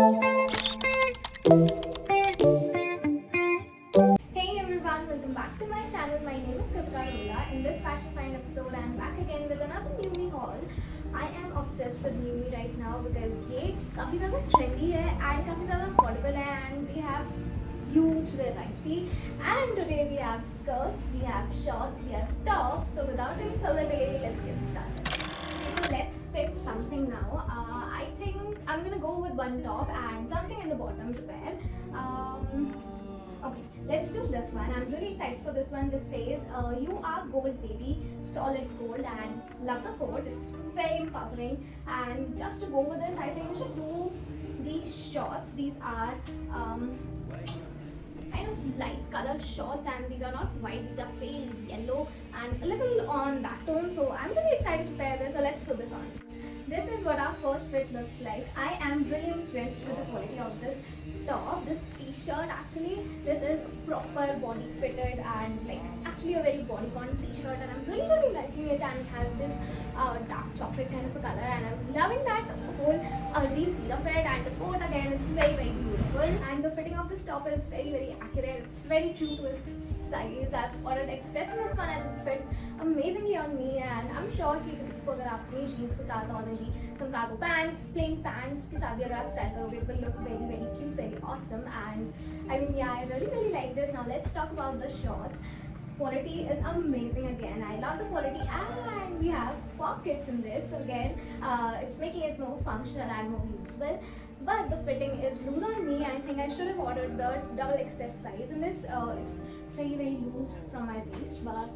Hey everyone, welcome back to my channel. My name is Kritika Rola. In this Fashion Find episode, I'm back again with another Numi haul. I am obsessed with Numi right now because ये काफ़ी ज़्यादा trendy है and काफ़ी ज़्यादा affordable है and they have huge variety. And today we have skirts, we have shorts, we have tops. So without any further delay, let's get started. So let's pick something now. I think I'm gonna go with one top and something in the bottom to pair. Okay, let's do this one. I'm really excited for this one. This says, you are gold baby, solid gold, and love the quote. It's very empowering. And just to go with this, I think we should do these shorts. These are kind of light color shorts, and these are not white, these are pale yellow and a little on that tone. So I'm really excited to pair this. So let's put this on. This is what our first fit looks like. I am really impressed with the quality of this top. This t-shirt, actually this is proper body fitted and like actually a very bodycon t-shirt, and I'm really liking it, and it has this dark chocolate kind of a color, and I'm loving that whole earthy feel of it. And the coat again is very beautiful, and the fitting of this top is very accurate. It's very true to its size. I've ordered XS in this one and it fits amazingly on me, and I'm sure कि इसको अगर आप अपनी jeans के साथ और some cargo pants, plain pants के साथ भी अगर आप style करोगे, it will look very cute, very awesome. And I mean, yeah, I really like this. Now let's talk about the shorts. Quality is amazing again. I love the quality, and we have pockets in this again. It's making it more functional and more useful. But the fitting is loose on me. I think I should have ordered the double XS size in this. It's very loose from my waist, but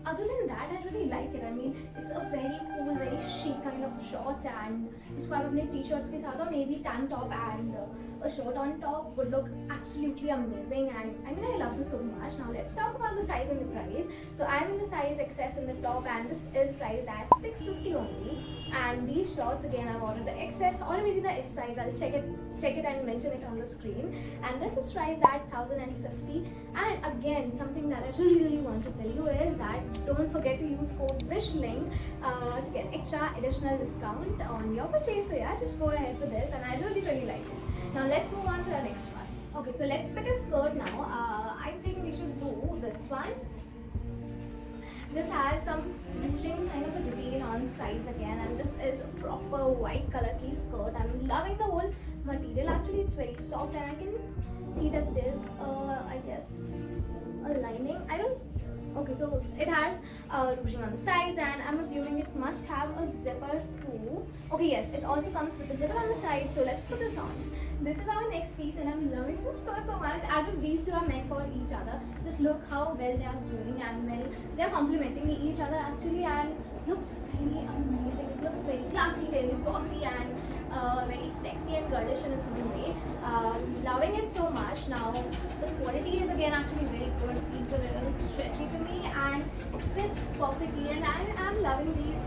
other than that, I really like it. I mean, it's a very cool, very chic kind of shorts, and इसको आप अपने t-shirts के साथ, or maybe tank top and a shirt on top would look absolutely amazing. And I mean, I love this so much. Now let's talk about the size and the price. So I'm in the size XS in the top, and this is priced at $650 only. And these shorts again, I've ordered the XS or maybe the S size. I'll check it and mention it on the screen. And this is priced at $1,050. And again, something that I really want to tell you is that don't forget to use code WISHLINK to get extra additional discount on your purchase. So yeah, just go ahead with this, and I really like it. Now let's move on to the next one. Okay, so let's pick a skirt now. I think we should do this one. This has some ruching kind of a detail on sides again, and this is a proper white color key skirt. I'm loving the whole material. Actually, it's very soft, and I can see that there's I guess a lining. Okay, so it has ruching on the sides, and I'm assuming it must have a zipper too. Okay, yes, it also comes with a zipper on the side. So let's put this on. This is our next piece, and I'm loving this skirt so much. As if these two are meant for each other. Just look how well they are going, and well they are complementing each other actually, and looks very amazing. It looks very classy, very bossy, and very sexy and girlish in its own way. Loving it so much. Now the quality is again actually very good. Feels a little stretchy to me, and it fits perfectly. And I am loving these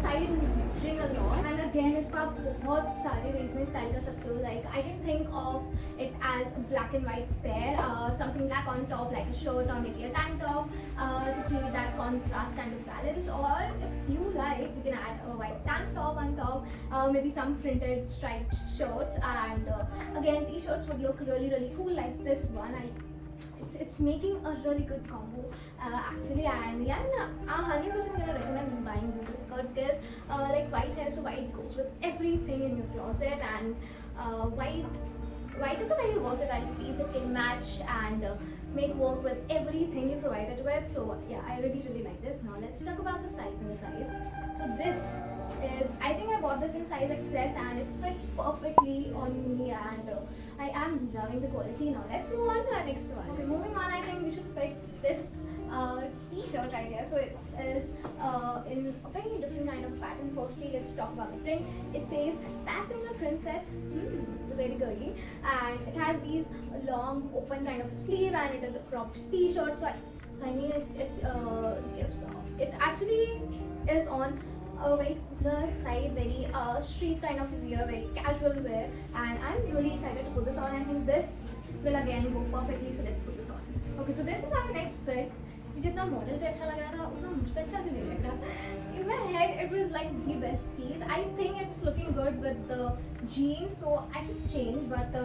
side ruching a lot. And again, इसको आप बहुत सारे ways में style कर सकते हो. Like I can think of it as a black and white pair, something black on top like a shirt or maybe a tank top to create that contrast and balance. Or if you like, you can add a white tank top on top, maybe some printed striped shirts, and again t-shirts would look really cool like this one. It's making a really good combo actually, and yeah, I'm 100% gonna recommend buying you this skirt because like white hair, so white goes with everything in your closet, and white is a very versatile piece. It can match and make work with everything you provide it with. So yeah, I really like this. Now let's talk about the size and the price. So this is, I think I bought this in size XS, and it fits perfectly on me, and I am loving the quality. Now let's move on to our next one. Okay, moving on, I think we should pick this t-shirt right here. So it is in a very different kind of pattern. Firstly, let's talk about the print. It says Passenger Princess, very girly, and it has these long open kind of sleeve, and it is a cropped t-shirt. So I mean it actually is on a very cooler side, very street kind of wear, very casual wear, and I'm really excited to put this on. I think this will again go perfectly, so let's put this on. Okay, so this is our next fit. जितना model पे अच्छा लग रहा था उतना मुझ पे अच्छा क्यों नहीं लग रहा. In my head it was like the best piece. I think it's looking good with the jeans, so I should change, but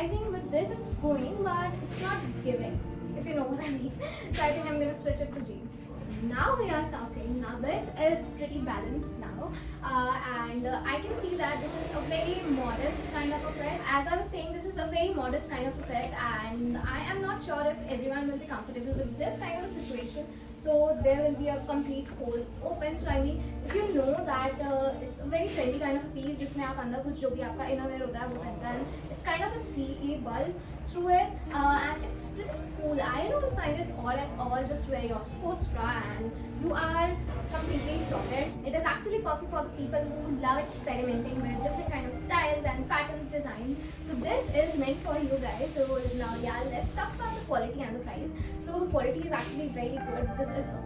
I think with this it's going but it's not giving, if you know what I mean. So I think I'm gonna switch it to jeans. Now we are talking. Now this is pretty balanced now, and I can see that this is a very modest kind of a fit. As I was saying, this is a very modest kind of a fit, and I am not sure if everyone will be comfortable with this kind of situation. So there will be a complete hole open. So I mean, if you know that it's a very trendy kind of a piece जिसमें आप अंदर कुछ जो भी आपका innerwear होता है वो पहनते हैं. It's kind of a sleeve bulb through it, and it's pretty cool. I don't find it odd at all. Just wear your sports bra and you are completely sorted. It is actually perfect for the people who love experimenting with different kind of styles and patterns, designs. So this is meant for you guys. So now yeah, let's talk about the quality and the price. So the quality is actually very good. This is a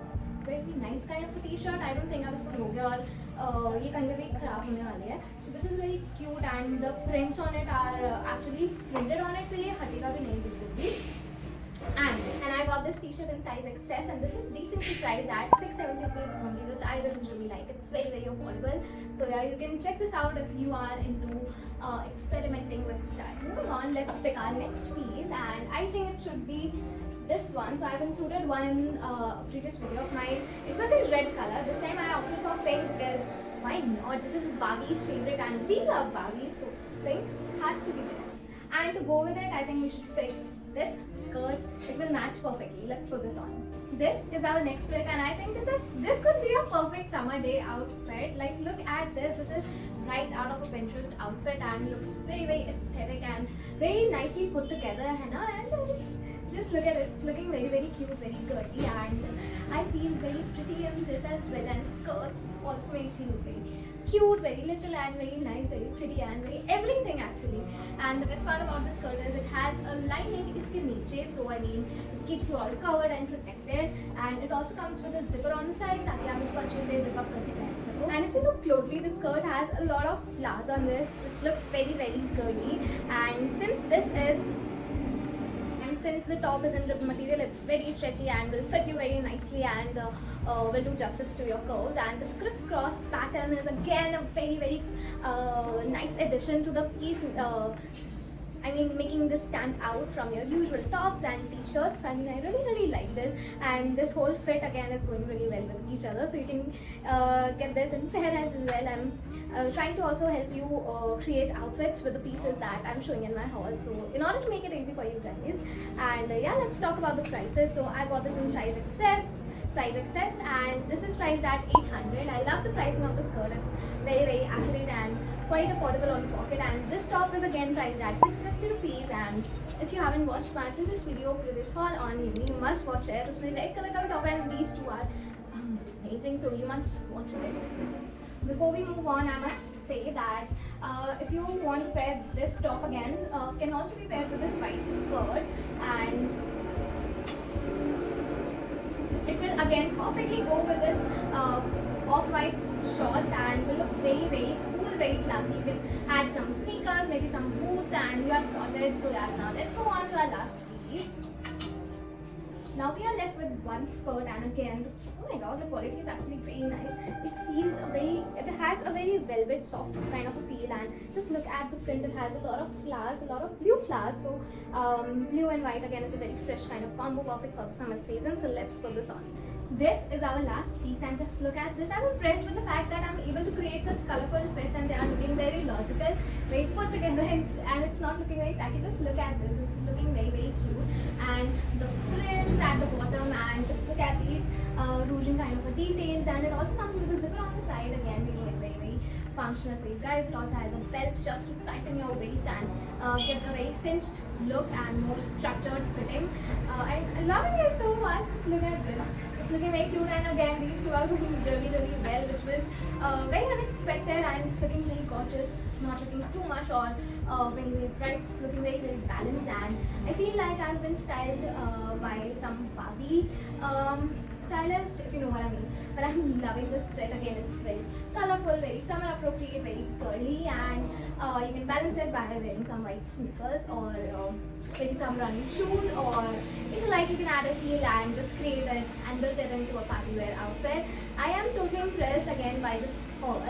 very nice kind of a t-shirt. I don't think आप इसको धोगे और ये कहीं पे भी खराब होने वाली है. So this is very cute and the prints on it are actually printed on it, तो ये हटेगा भी नहीं बिल्कुल भी. And I got this t-shirt in size XS, and this is decently priced at 670 rupees only, which I really like. It's very affordable. So yeah, you can check this out if you are into experimenting with style. Moving on, let's pick our next piece, and I think it should be this one. So I've included one in a previous video of mine. It was in red color. This time I opted for pink because why not? This is Baggy's favorite and we love Baggy, so pink has to be there. And to go with it, I think we should pick this skirt. It will match perfectly. Let's put this on. This is our next fit, and I think this could be a perfect summer day outfit. Like, look at this. This is right out of a Pinterest outfit and looks very aesthetic and very nicely put together, है ना? And just look at it. It's looking very cute, very girly, and I feel very pretty in this as well. And skirts also makes you look very cute, very little, and very nice, very pretty, and very everything actually. And the best part about this skirt is it has a lining iske niche, so I mean it keeps you all covered and protected, and it also comes with a zipper on the side ताकि आप इसको अच्छे से zip up करके पहन सको. And if you look closely, the skirt has a lot of flowers on this, which looks very girly. And since the top is in rib material, it's very stretchy and will fit you very nicely and will do justice to your curves. And this crisscross pattern is again a very nice addition to the piece. I mean, making this stand out from your usual tops and t-shirts. I mean, I really like this, and this whole fit again is going really well with each other, so you can get this in pair as well. I'm trying to also help you create outfits with the pieces that I'm showing in my haul, so in order to make it easy for you guys. And yeah, let's talk about the prices. So I bought this in size XS, and this is priced at 800. I love the pricing of the skirt. It's very accurate and quite affordable on the pocket. And this top is again priced at 650 rupees. And if you haven't watched my previous haul on Yumi, you must watch it. Usme red color ka top and these two are amazing, so you must watch it. Before we move on, I must say that if you want to pair this top again, can also be paired with this white skirt, and it will again perfectly go with this off-white shorts and will look very cool, very classy. You can add some sneakers, maybe some boots, and you are sorted. So yeah, now let's move on to our last piece. Now we are left with one skirt, and again, oh my god, the quality is actually very nice. It has a very velvet soft kind of a feel, and just look at the print. It has a lot of flowers, a lot of blue flowers. So blue and white again is a very fresh kind of combo, perfect for the summer season. So let's put this on. This is our last piece, and just look at this. I'm impressed with the fact that I'm able to create such colorful fits, and they are looking very logical, very put together, and it's not looking very tacky. Just look at this. This is looking very cute, and the frills at the bottom, and just look at these ruching kind of a details. And it also comes with a zipper on the side, again making it very functional for you guys. It also has a belt just to tighten your waist and gives a very cinched look and more structured fitting. I'm loving it so much. Just look at this. It's looking very cute, and again these two are going really well, which was very unexpected, and it's looking very gorgeous. It's not looking too much or very very products looking very very balanced, and I feel like I've been styled by some Barbie stylist, if you know what I mean. But I'm loving this fit. Again, it's very colorful, very summer appropriate, very curly, and you can balance it by wearing some white sneakers or maybe some running shoes, or if you like you can add a heel and just create it and build it into a party wear outfit. I am totally impressed again by this haul.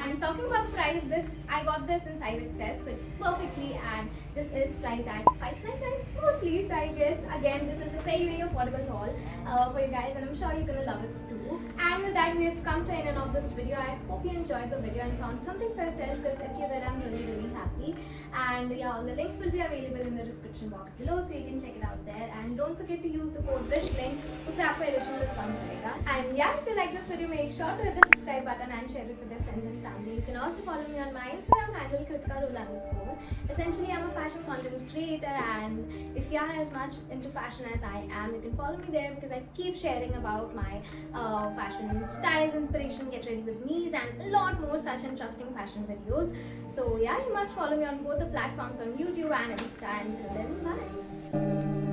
And talking about the price, I got this in size XS, which perfectly, and this is priced at $599 more please, I guess. Again, this is a very very affordable haul for you guys, and I'm sure you're gonna love it too. And with that, we have come to the end of this video. I hope you enjoyed the video and found something for yourself, because if you did, I'm really really happy. And yeah, all the links will be available in the description box below, so you can check it out there. And don't forget to use the code WISHLINK, usse aapko additional discount milega. And yeah, if you like this video, make sure to hit the subscribe button and share it with your friends and family. You can also follow me on my Instagram handle, kritika_. Essentially, I'm a fashion content creator, and if you are as much into fashion as I am, you can follow me there, because I keep sharing about my fashion styles, inspiration, get ready with me's, and a lot more such interesting fashion videos. So yeah, you must follow me on both the platforms on YouTube and Insta. And till then, bye.